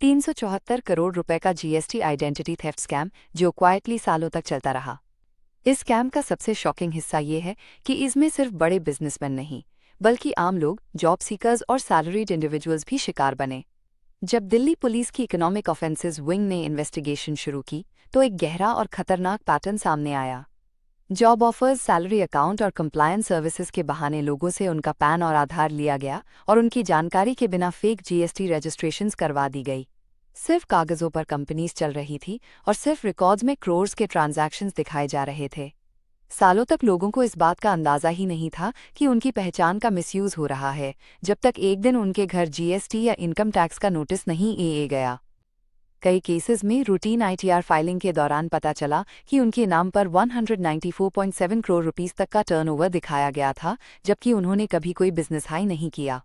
374 करोड़ रुपए का GST identity theft scam जो क्वाइटली सालों तक चलता रहा। इस स्कैम का सबसे शॉकिंग हिस्सा ये है कि इसमें सिर्फ बड़े बिजनेसमैन नहीं, बल्कि आम लोग, जॉब सीकर्स और सैलरीड इंडिविजुअल्स भी शिकार बने। जब दिल्ली पुलिस की इकोनॉमिक ऑफेंसेस विंग ने इन्वेस्टिगेशन शुरू की, तो एक गहरा और खतरनाक पैटर्न सामने आया। जॉब ऑफर्स, सैलरी अकाउंट और कंप्लायंस सर्विसेज के बहाने लोगों से उनका पैन और आधार लिया गया और उनकी जानकारी के बिना फेक जीएसटी रजिस्ट्रेशंस करवा दी गई। सिर्फ कागजों पर कंपनीज चल रही थी और सिर्फ रिकॉर्ड्स में क्रोर्स के ट्रांजैक्शंस दिखाए जा रहे थे। सालों तक लोगों को इस बात का अंदाजा ही नहीं था कि उनकी पहचान का मिसयूज हो रहा है, जब तक एक दिन उनके घर जीएसटी या इनकम टैक्स का नोटिस नहीं ए गया। कई केसेस में रूटीन आईटीआर फाइलिंग के दौरान पता चला कि उनके नाम पर 194.7 करोड़ रुपीस तक का टर्नओवर दिखाया गया था, जबकि उन्होंने कभी कोई बिजनेस हाई नहीं किया।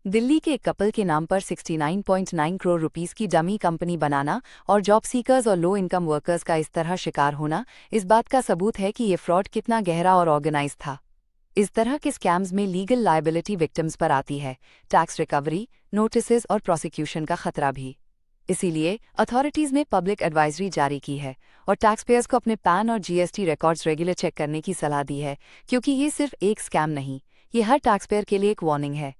दिल्ली के एक कपल के नाम पर 69.9 करोड़ रुपीस की डमी कंपनी बनाना और जॉब सीकर्स और लो इनकम वर्कर्स का इस तरह शिकार होना इस बात का सबूत है कि ये फ्रॉड कितना गहरा और ऑर्गेनाइज था। इस तरह के स्कैम्स में लीगल लायबिलिटी विक्टिम्स पर आती है, टैक्स रिकवरी, नोटिसेस और प्रोसिक्यूशन का खतरा भी। इसीलिए अथॉरिटीज ने पब्लिक एडवाइजरी जारी की है और टैक्स पेयर्स को अपने पैन और जीएसटी रिकॉर्ड्स रेगुलर चेक करने की सलाह दी है, क्योंकि ये सिर्फ एक स्कैम नहीं, ये हर टैक्स पेयर के लिए एक वार्निंग है।